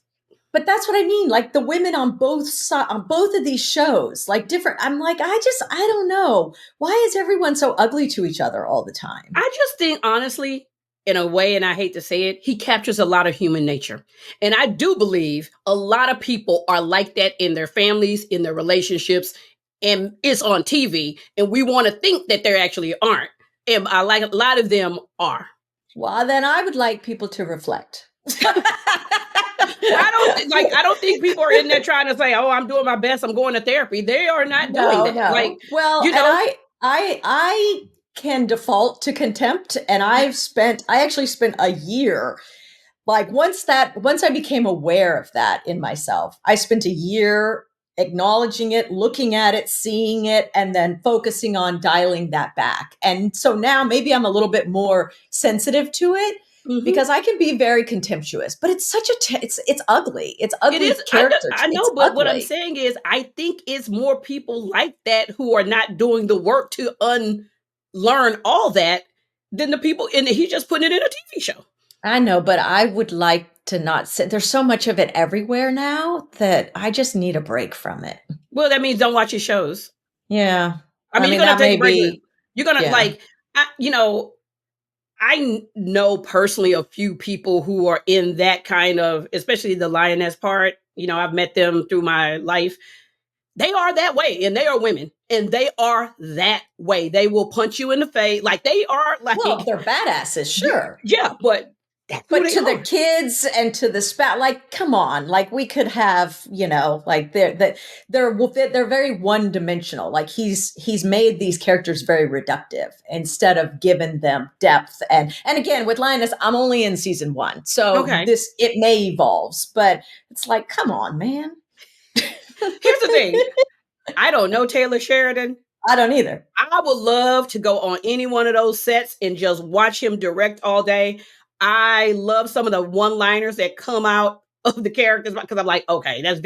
But that's what I mean. Like the women on both of these shows, like different. I'm like, I don't know. Why is everyone so ugly to each other all the time? I just think, honestly, in a way, and I hate to say it, he captures a lot of human nature. And I do believe a lot of people are like that in their families, in their relationships, and it's on TV, and we want to think that there actually aren't. And a lot of them are. Well, then I would like people to reflect. I don't think people are in there trying to say, "Oh, I'm doing my best. I'm going to therapy." They are not doing that. No. Like, well, and I can default to contempt, and I actually spent a year, like once I became aware of that in myself, I spent a year acknowledging it, looking at it, seeing it, and then focusing on dialing that back. And so now maybe I'm a little bit more sensitive to it, because I can be very contemptuous, but it's such it's ugly. It's ugly. It is. Character. I know, but what I'm saying is, I think it's more people like that who are not doing the work to unlearn all that than the people in it. He's just putting it in a TV show. I know, but I would like to not sit. There's so much of it everywhere now that I just need a break from it. Well, that means don't watch his shows. Yeah. I mean, you're going to take a break. You're going to I know personally a few people who are in that kind of, especially the lioness part. I've met them through my life. They are that way, and they are women, and they are that way. They will punch you in the face. Like, they are like, well, they're badasses, sure. Yeah, but to the kids and to the spouse, like, come on, like, we could have, like, they're very one dimensional. Like, he's made these characters very reductive instead of giving them depth. And again, with Lioness, I'm only in season 1, so it may evolve, but it's like, come on, man. Here's the thing. I don't know Taylor Sheridan. I don't either. I would love to go on any one of those sets and just watch him direct all day. I love some of the one-liners that come out of the characters, because I'm like, okay, that's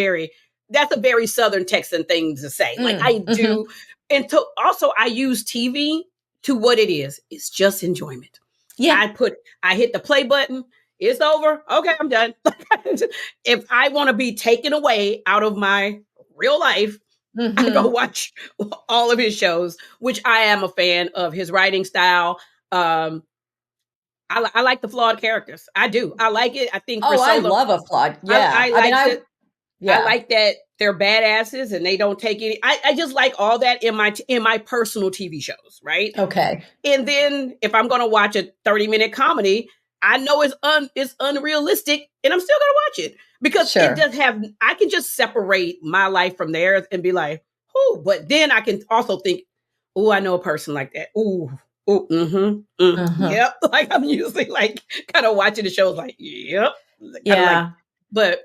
a very Southern Texan thing to say. Like, I do. And also I use TV to what it is. It's just enjoyment. Yeah. I hit the play button. It's over. Okay, I'm done. If I want to be taken away out of my real life, I go watch all of his shows, which I am a fan of his writing style. I like the flawed characters. I do. I like it. I think. I love a flawed. Yeah, I like that they're badasses and they don't take any. I just like all that in my personal TV shows, right? Okay. And then if I'm going to watch a 30-minute comedy, I know it's unrealistic, and I'm still going to watch it because it does have. I can just separate my life from theirs and be like, oh, but then I can also think, oh, I know a person like that. Ooh. Yep. Like, I'm usually like kind of watching the shows like, yep. Yeah. But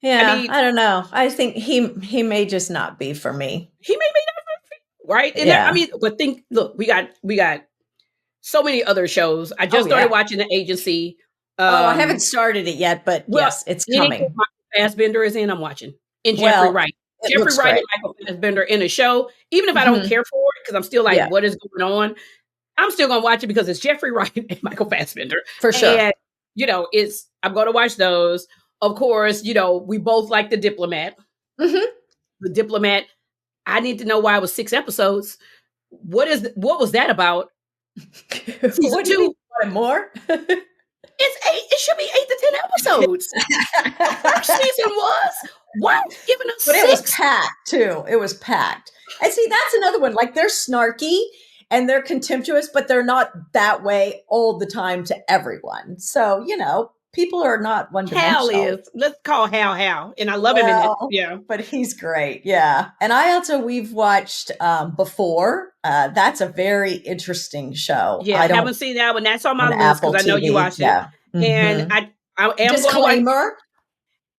yeah, I don't know. I think he may just not be for me. He may be not for me, right? And but look, we got so many other shows. I just started watching The Agency. I haven't started it yet, but yes, it's coming. Michael Fassbender is in. I'm watching. And Jeffrey Wright. Jeffrey Wright and Michael Fassbender in a show, even if I don't care for it, because I'm still like, what is going on? I'm still going to watch it because it's Jeffrey Wright and Michael Fassbender. For sure. And, I'm going to watch those. Of course, we both like The Diplomat. The Diplomat. I need to know why it was 6 episodes. What was that about? Season 2. More? It's 8. It should be 8 to 10 episodes. The first season was. Why giving us 6? But it was packed, too. It was packed. And see, that's another one. Like, they're snarky and they're contemptuous, but they're not that way all the time to everyone. So, people are not one-dimensional. Hal is. Let's call Hal. And I love him in it. Yeah. But he's great. Yeah. And we've watched Before. That's a very interesting show. Yeah. I haven't seen that one. That's on my list because I know you watched it. And I am disclaimer.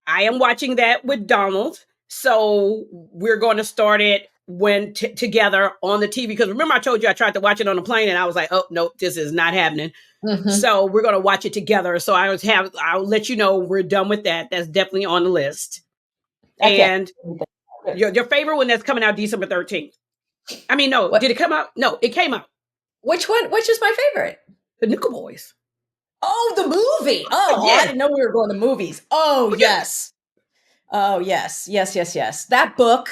I am watching that with Donald. So we're going to start it together on the TV. Because remember I told you I tried to watch it on the plane and I was like, oh, no, this is not happening. So we're going to watch it together. So I'll let you know we're done with that. That's definitely on the list. Okay. And your favorite one that's coming out December 13th. I mean, no, did it come out? No, it came out. Which one? Which is my favorite? The Nickel Boys. Oh, the movie. Oh, yeah. I didn't know we were going to movies. Oh, yes. Oh, yes. Yes. That book.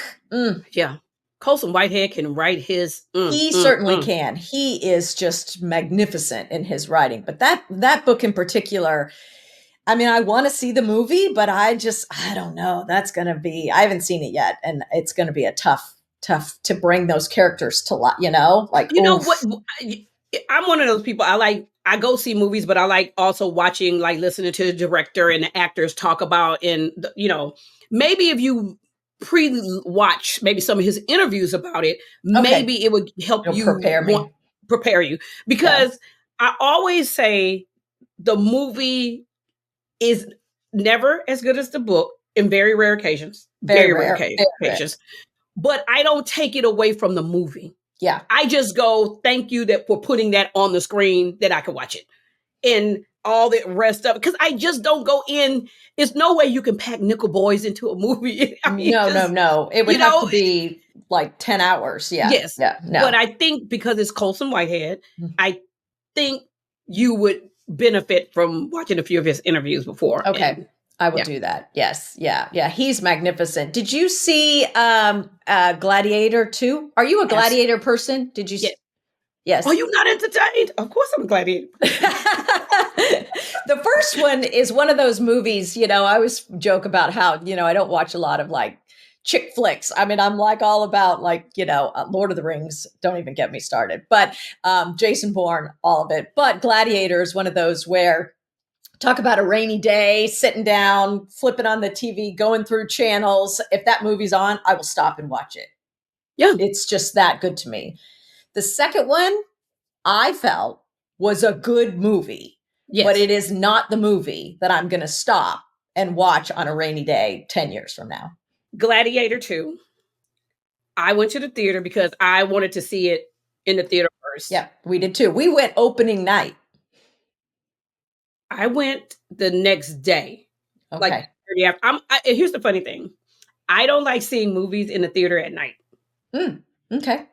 Yeah. Colson Whitehead can write his. He certainly can. He is just magnificent in his writing. But that book in particular, I mean, I want to see the movie, but I don't know. That's going to be, I haven't seen it yet. And it's going to be a tough to bring those characters to life, like, what? I'm one of those people. I go see movies, but I like also watching, like listening to the director and the actors talk about, and, maybe if you pre-watch maybe some of his interviews about it, maybe it would help you prepare me. prepare you, because I always say the movie is never as good as the book in very rare occasions. Very rare occasions. But I don't take it away from the movie. Yeah. I just go, thank you that for putting that on the screen that I can watch it. And all the rest of it. Because I just don't go in. There's no way you can pack Nickel Boys into a movie. I mean, no. It would have to be like 10 hours. Yeah. Yes. Yeah. No. But I think because it's Colson Whitehead, I think you would benefit from watching a few of his interviews before. Okay. And I will do that. Yes. Yeah. Yeah. He's magnificent. Did you see Gladiator 2? Are you a Gladiator person? Did you? Yes. Are you not entertained? Of course I'm a Gladiator. The first one is one of those movies, I always joke about how, I don't watch a lot of like chick flicks. I mean, I'm like all about like, Lord of the Rings. Don't even get me started. But Jason Bourne, all of it. But Gladiator is one of those where talk about a rainy day, sitting down, flipping on the TV, going through channels. If that movie's on, I will stop and watch it. Yeah. It's just that good to me. The second one, I felt, was a good movie. Yes. But it is not the movie that I'm going to stop and watch on a rainy day 10 years from now. Gladiator 2. I went to the theater because I wanted to see it in the theater first. Yeah, we did too. We went opening night. I went the next day. Okay. Like 30 after. Here's the funny thing. I don't like seeing movies in the theater at night. Okay.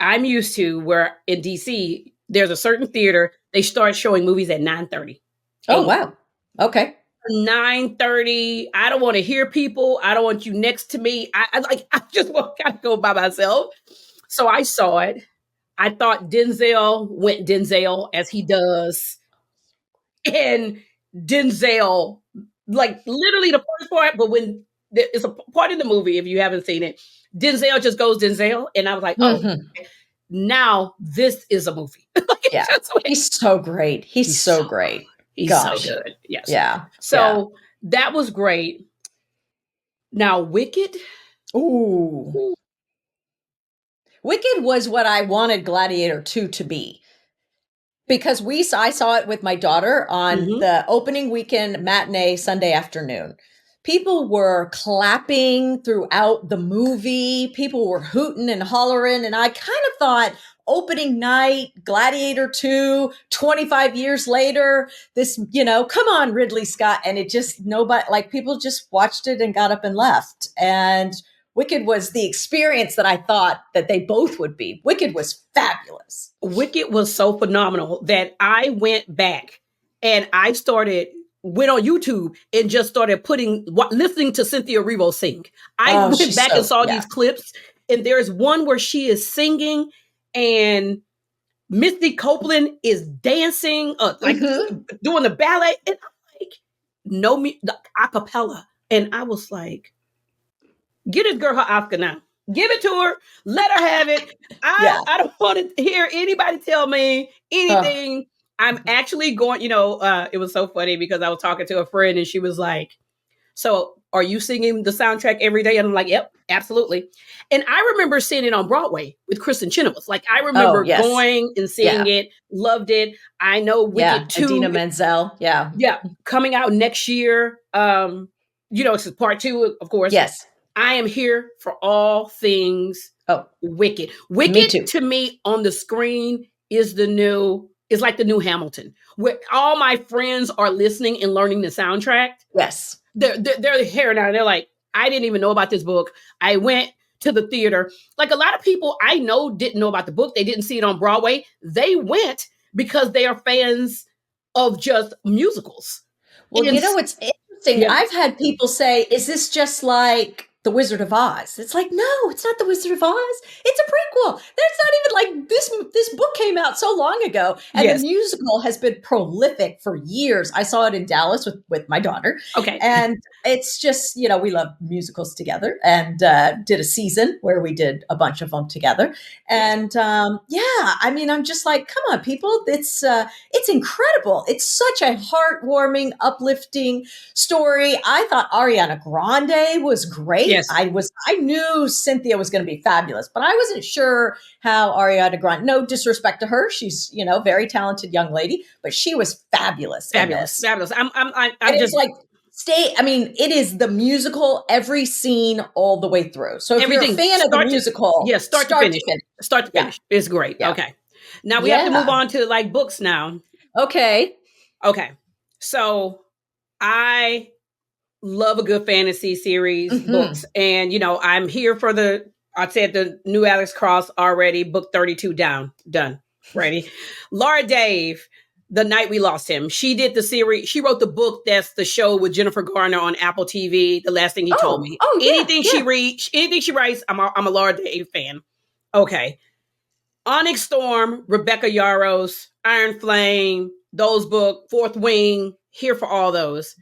I'm used to where in DC, there's a certain theater, they start showing movies at 9:30. Oh, wow. Okay. 9:30. I don't want to hear people. I don't want you next to me. I just want to go by myself. So I saw it. I thought Denzel went Denzel as he does. And Denzel, like literally the first part, but when it's a part in the movie, if you haven't seen it, Denzel just goes Denzel. And I was like, now this is a movie. Yeah. He's so great. He's so great. He's so good. Yes. Yeah. So that was great. Now, Wicked. Ooh. Wicked was what I wanted Gladiator 2 to be. Because I saw it with my daughter on the opening weekend matinee Sunday afternoon. People were clapping throughout the movie. People were hooting and hollering. And I kind of thought opening night, Gladiator 2, 25 years later, this, come on, Ridley Scott. And it just, people just watched it and got up and left. And Wicked was the experience that I thought that they both would be. Wicked was fabulous. Wicked was so phenomenal that I went back and I went on YouTube and just started listening to Cynthia Erivo sing. I went back and saw these clips, and there's one where she is singing and Misty Copeland is dancing, doing the ballet, and I'm like, the acapella. And I was like, get this girl her Oscar now. Give it to her. Let her have it. I don't want to hear anybody tell me anything. I'm actually going, it was so funny because I was talking to a friend and she was like, so are you singing the soundtrack every day? And I'm like, yep, absolutely. And I remember seeing it on Broadway with Kristen Chenoweth. Like I remember going and seeing it, loved it. I know Wicked 2. Idina Menzel. Yeah. Yeah. Coming out next year. It's part 2, of course. Yes. I am here for all things Wicked. Wicked to me on the screen is like the new Hamilton, where all my friends are listening and learning the soundtrack. Yes. They're here now. They're like, I didn't even know about this book. I went to the theater. Like a lot of people I know didn't know about the book. They didn't see it on Broadway. They went because they are fans of just musicals. Well, what's interesting? Yeah. I've had people say, is this just like The Wizard of Oz? It's like, no, it's not The Wizard of Oz. It's a prequel. There's not even like this book came out so long ago. And the musical has been prolific for years. I saw it in Dallas with my daughter. Okay. And it's just, we love musicals together and did a season where we did a bunch of them together. And I'm just like, come on, people. It's incredible. It's such a heartwarming, uplifting story. I thought Ariana Grande was great. Yes. I knew Cynthia was going to be fabulous, but I wasn't sure how Ariana Grande, no disrespect to her. She's, very talented young lady, but she was fabulous in Fabulous. this. Fabulous. I'm And just it's like, it is the musical, every scene all the way through. So if you're a fan of the musical, start to finish. Start to Yeah. finish. It's great. Yeah. Okay. Now we have to move on to like books now. Okay. So I love a good fantasy series books. And, I'm here for I said the new Alex Cross already, book 32 done. Ready? Laura Dave, The Night We Lost Him. She did the series. She wrote the book that's the show with Jennifer Garner on Apple TV. The last thing he told me. Anything she writes, I'm a Laura Dave fan. Okay. Onyx Storm, Rebecca Yarros, Iron Flame, those books, Fourth Wing, here for all those.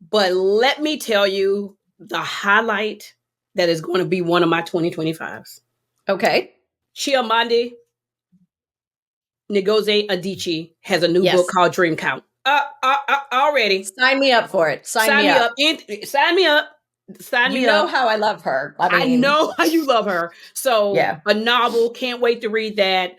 But let me tell you the highlight that is going to be one of my 2025s. Okay. Chimamanda Ngozi Adichie has a new book called Dream Count. Already. Sign me up for it. Sign me up. Sign me up. You know how I love her. I know how you love her. So a novel, can't wait to read that.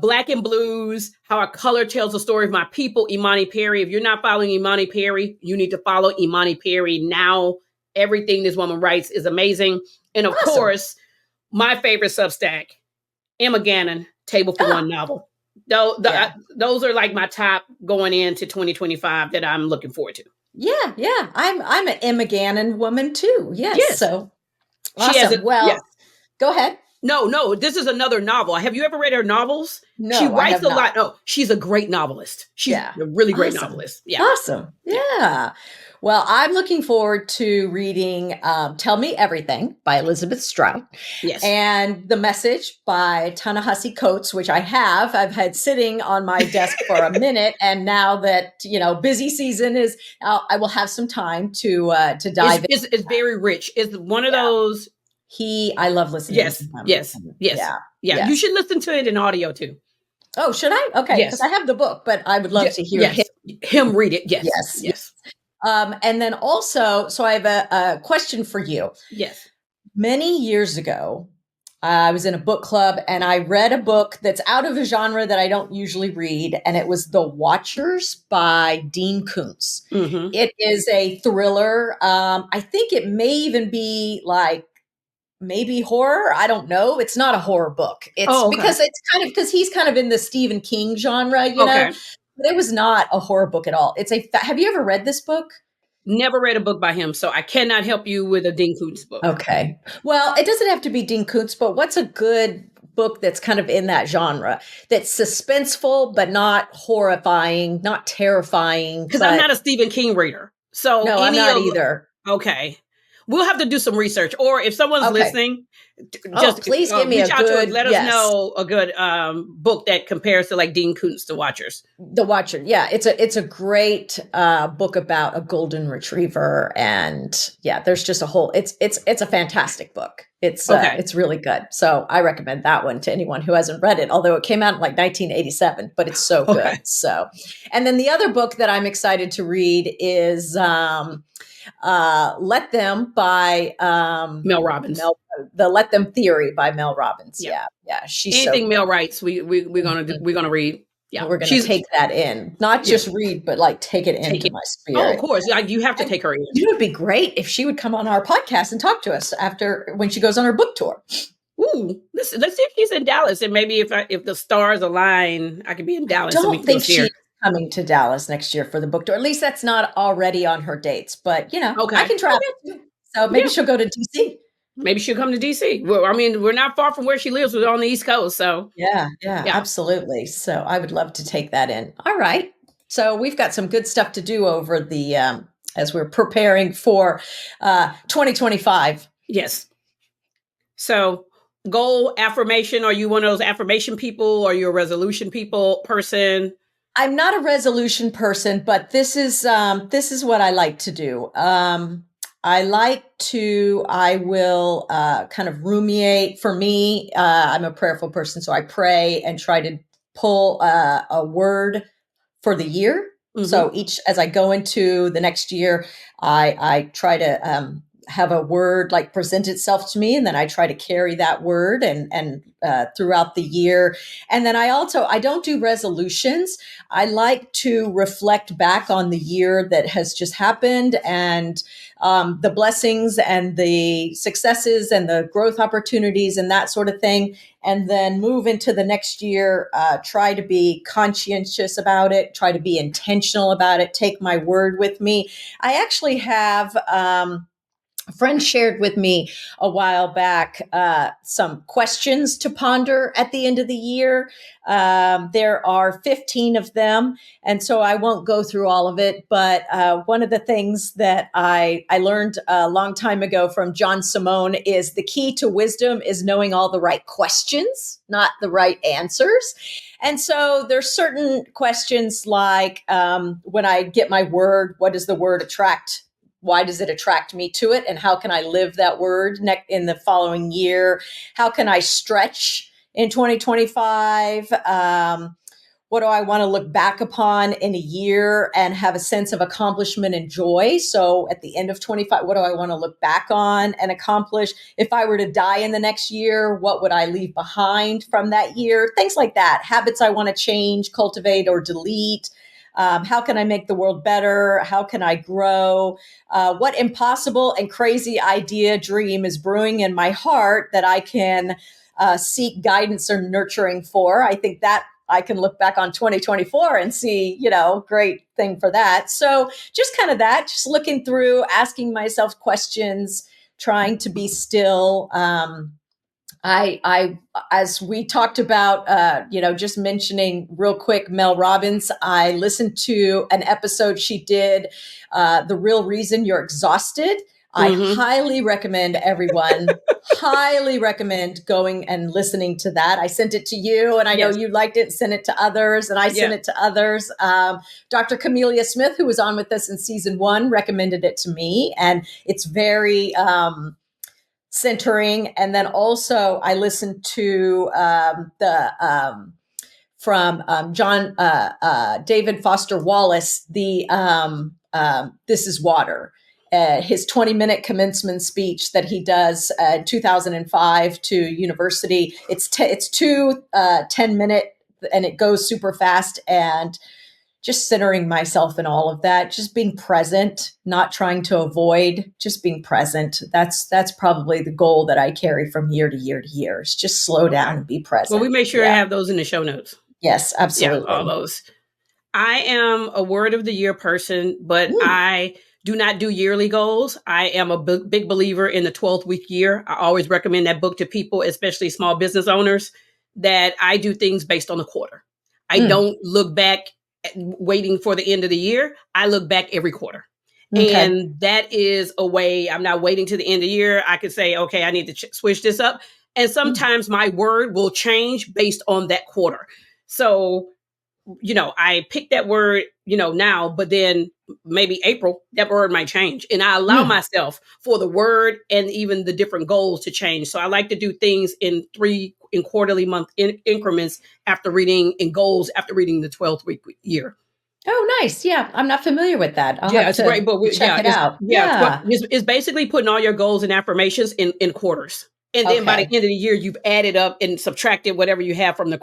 Black and Blues, How a Color Tells the Story of My People, Imani Perry. If you're not following Imani Perry, you need to follow Imani Perry now. Everything this woman writes is amazing. And of course, my favorite Substack, Emma Gannon, Table for One novel. Those are like my top going into 2025 that I'm looking forward to. Yeah. I'm an Emma Gannon woman too. Yes. So awesome. She has go ahead. No, this is another novel. Have you ever read her novels? No, she writes a lot. No, she's a great novelist. She's a really great novelist. Yeah. Awesome. Yeah. Well, I'm looking forward to reading Tell Me Everything by Elizabeth Strout. Yes. And The Message by Ta-Nehisi Coates, which I've had sitting on my desk for a minute. And now that, busy season is, I will have some time to dive in. It's very rich. It's one of those. I love listening to him. Yes. You should listen to it in audio too. Oh, should I? Okay. Because I have the book, but I would love to hear him read it. Yes. And then also, so I have a question for you. Yes. Many years ago, I was in a book club and I read a book that's out of a genre that I don't usually read. And it was The Watchers by Dean Koontz. Mm-hmm. It is a thriller. I think it may even be maybe horror. I don't know. It's not a horror book. It's because he's kind of in the Stephen King genre, you know. But it was not a horror book at all. Have you ever read this book? Never read a book by him, so I cannot help you with a Dean Koontz book. Okay. Well, it doesn't have to be Dean Koontz, but what's a good book that's kind of in that genre, that's suspenseful, but not horrifying, not terrifying? Because I'm not a Stephen King reader. So no, I'm not either. Okay. We'll have to do some research. Or if someone's listening, just please give me reach out to us. Let us know a good book that compares to like Dean Koontz, The Watchers. The Watcher. Yeah. It's a great book about a golden retriever. And there's just it's a fantastic book. It's really good. So I recommend that one to anyone who hasn't read it, although it came out in like 1987, but it's so good. So, and then the other book that I'm excited to read is, Let Them by Mel Robbins. The Let Them Theory by Mel Robbins. Yeah. She's anything Mel writes, we're gonna read. Yeah, we're gonna take that in, not just read, but like take it into my spirit. Oh, of course, you have to take her in. It would be great if she would come on our podcast and talk to us when she goes on her book tour. Ooh, let's see if she's in Dallas, and maybe if the stars align, I could be in Dallas. I don't think she's coming to Dallas next year for the book tour. At least that's not already on her dates, but I can try. So maybe she'll go to DC. Maybe she'll come to DC. Well, I mean, we're not far from where she lives. We're on the East Coast, so yeah, absolutely. So I would love to take that in. All right. So we've got some good stuff to do over the as we're preparing for 2025. Yes. So goal affirmation. Are you one of those affirmation people? Are you a resolution person? I'm not a resolution person, but this is what I like to do. I will kind of ruminate. For me, I'm a prayerful person, so I pray and try to pull a word for the year. Mm-hmm. So as I go into the next year, I try to have a word like present itself to me, and then I try to carry that word and throughout the year. And then I don't do resolutions. I like to reflect back on the year that has just happened, and the blessings and the successes and the growth opportunities and that sort of thing, and then move into the next year. Try to be conscientious about it, try to be intentional about it, take my word with me. I actually have a friend shared with me a while back some questions to ponder at the end of the year. There are 15 of them, and so I won't go through all of it. But one of the things that I learned a long time ago from John Simone is the key to wisdom is knowing all the right questions, not the right answers. And so there's certain questions like when I get my word, what does the word attract? Why does it attract me to it? And how can I live that word in the following year? How can I stretch in 2025? What do I want to look back upon in a year and have a sense of accomplishment and joy? So at the end of 25, what do I want to look back on and accomplish? If I were to die in the next year, what would I leave behind from that year? Things like that. Habits I want to change, cultivate, or delete. How can I make the world better? How can I grow? What impossible and crazy idea, dream is brewing in my heart that I can seek guidance or nurturing for? I think that I can look back on 2024 and see, great thing for that. So just kind of that, just looking through, asking myself questions, trying to be still. I, as we talked about, just mentioning real quick, Mel Robbins, I listened to an episode she did, The Real Reason You're Exhausted. I highly recommend everyone, highly recommend going and listening to that. I sent it to you, and I know you liked it and sent it to others, and I sent it to others. Dr. Camelia Smith, who was on with us in season 1, recommended it to me, and it's very centering. And then also I listened to from John David Foster Wallace, the This Is Water, his 20-minute commencement speech that he does in 2005 to university. It's two 10-minute, and it goes super fast, and just centering myself in all of that, just being present, not trying to avoid, just being present. That's probably the goal that I carry from year to year to year, is just slow down and be present. Well, we make sure to have those in the show notes. Yes, absolutely. Yeah, all those. I am a word of the year person, but I do not do yearly goals. I am a big believer in the 12th week year. I always recommend that book to people, especially small business owners, that I do things based on the quarter. I don't look back waiting for the end of the year. I look back every quarter. Okay. And that is a way, I'm not waiting to the end of the year. I could say, okay, I need to switch this up. And sometimes my word will change based on that quarter. So, I pick that word, now, but then maybe April, that word might change. And I allow myself for the word and even the different goals to change. So I like to do things in quarterly month increments after reading, and goals after reading the 12th week year. Oh, nice. Yeah. I'm not familiar with that. It's great. But check it out. Yeah. It's basically putting all your goals and affirmations in quarters. And then by the end of the year, you've added up and subtracted whatever you have from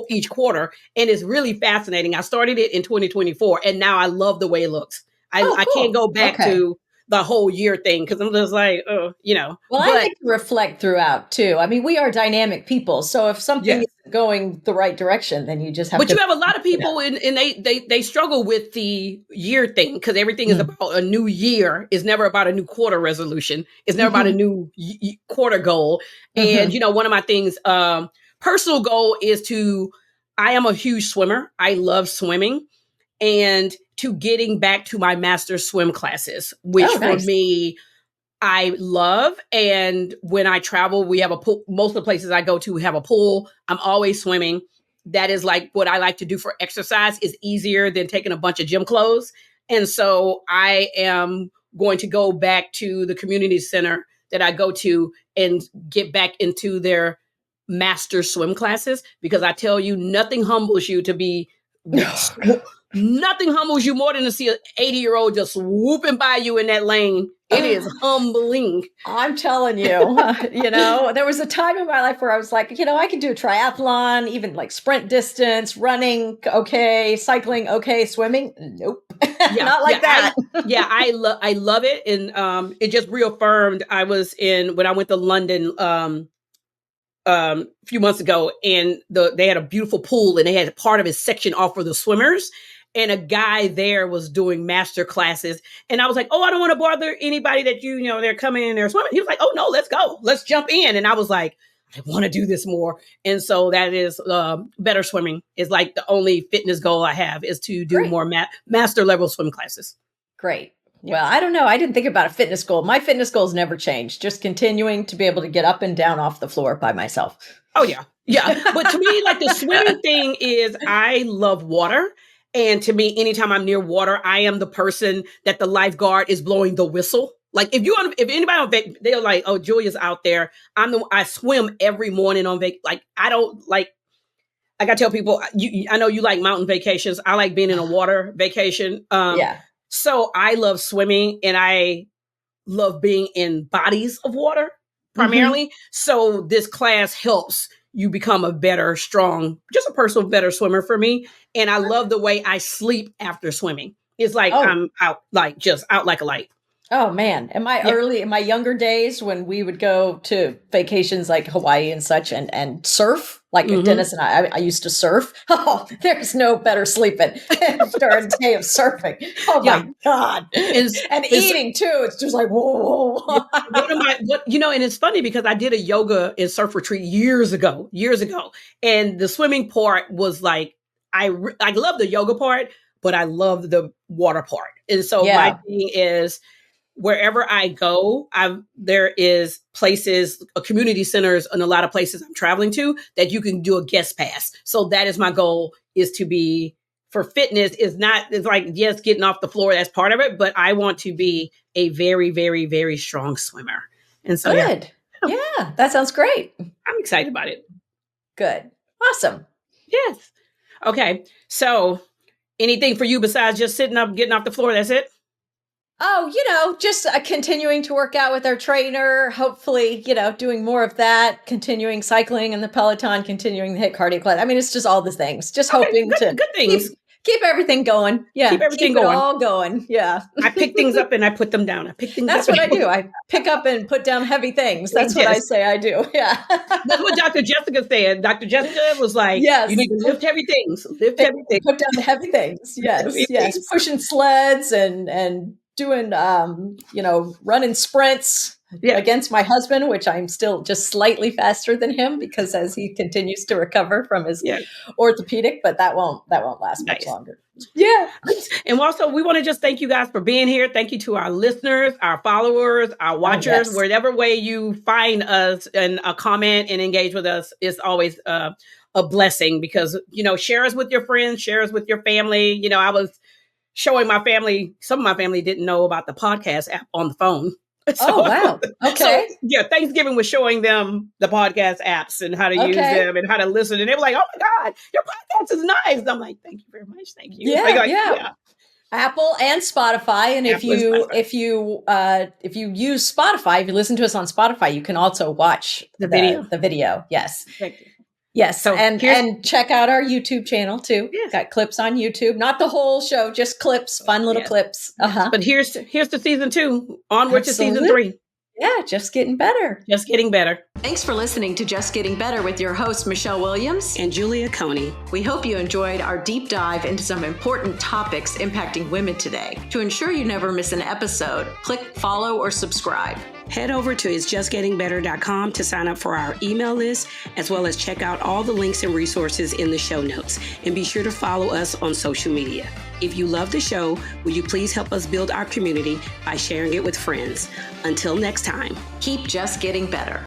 each quarter. And it's really fascinating. I started it in 2024, and now I love the way it looks. I can't go back to the whole year thing, because I'm just like, Well, I like to reflect throughout too. I mean, we are dynamic people. So if something isn't going the right direction, then you just have to. But you have a lot of people and they struggle with the year thing, because everything is about a new year. It's never about a new quarter resolution. It's never about a new quarter goal. And, one of my things, personal goal is I am a huge swimmer. I love swimming. And to getting back to my master's swim classes, which for me, I love. And when I travel, we have a pool. Most of the places I go to have a pool. I'm always swimming. That is like what I like to do for exercise. Is easier than taking a bunch of gym clothes. And so I am going to go back to the community center that I go to and get back into their master swim classes, because I tell you, nothing humbles you to be Nothing humbles you more than to see an 80-year-old just whooping by you in that lane. It is humbling. I'm telling you, there was a time in my life where I was like, I could do a triathlon, even like sprint distance, running, okay, cycling, okay, swimming, nope, not like that. I love it, and it just reaffirmed. When I went to London a few months ago, and they had a beautiful pool, and they had part of it sectioned off for the swimmers. And a guy there was doing master classes. And I was like, oh, I don't want to bother anybody that they're coming in, they're swimming. He was like, oh, no, let's go. Let's jump in. And I was like, I want to do this more. And so that is better swimming is like the only fitness goal I have is to do more master level swim classes. Great. Yeah. Well, I don't know. I didn't think about a fitness goal. My fitness goals never changed. Just continuing to be able to get up and down off the floor by myself. Oh, yeah. Yeah. But to me, like the swimming thing is I love water. And to me, anytime I'm near water, I am the person that the lifeguard is blowing the whistle. Like if anybody on vacation, they're like, "Oh, Julia's out there." I swim every morning on vacation. Like I don't like. I gotta tell people, I know you like mountain vacations. I like being in a water vacation. So I love swimming, and I love being in bodies of water primarily. Mm-hmm. So this class helps you become a better, just a personal better swimmer for me. And I love the way I sleep after swimming. It's like I'm out, just out like a light. Oh man. In my younger days when we would go to vacations like Hawaii and such and surf, like Dennis and I used to surf. Oh, there's no better sleeping after a day of surfing. Oh my God. And eating too. It's just like, whoa. And it's funny because I did a yoga and surf retreat years ago. And the swimming part was like, I love the yoga part, but I love the water part. And so my thing is, wherever I go, there is places, community centers, and a lot of places I'm traveling to that you can do a guest pass. So that is my goal, is to be, for fitness, it's like, yes, getting off the floor, that's part of it, but I want to be a very, very, very strong swimmer. And so, good. Yeah, that sounds great. I'm excited about it. Good. Awesome. Yes. Okay. So anything for you besides just sitting up, getting off the floor? That's it? Oh, just continuing to work out with our trainer, hopefully, doing more of that, continuing cycling in the Peloton, continuing the HIIT cardio class. I mean, it's just all the things, just hoping to good things. Keep everything going. Yeah. Keep everything going. All going. Yeah. I pick things up and I put them down. That's what I do. I pick up and put down heavy things. That's what I say I do. Yeah. That's what Dr. Jessica said. Dr. Jessica was like, you need to lift heavy things. Lift heavy things. Put down the heavy things. Yes. Yes. Pushing sleds and doing, running sprints against my husband, which I'm still just slightly faster than him because as he continues to recover from his orthopedic, but that won't last much longer. Yeah. And also we want to just thank you guys for being here. Thank you to our listeners, our followers, our watchers, whatever way you find us and a comment and engage with us is always a blessing because, share us with your friends, share us with your family. I was showing my family, some of my family didn't know about the podcast app on the phone. So, wow. Okay. So, Thanksgiving was showing them the podcast apps and how to use them and how to listen. And they were like, oh my God, your podcast is nice. And I'm like, thank you very much. Thank you. Yeah. Apple and Spotify. And if you use Spotify, if you listen to us on Spotify, you can also watch the video. Yes. Thank you. Yes, so and check out our YouTube channel too. Yes. Got clips on YouTube, not the whole show, just clips, fun little clips. But here's to season 2, onward to season 3. Yeah, just getting better. Just getting better. Thanks for listening to Just Getting Better with your hosts, Michelle Williams and Julia Coney. We hope you enjoyed our deep dive into some important topics impacting women today. To ensure you never miss an episode, click follow or subscribe. Head over to isjustgettingbetter.com to sign up for our email list, as well as check out all the links and resources in the show notes. And be sure to follow us on social media. If you love the show, will you please help us build our community by sharing it with friends? Until next time, keep just getting better.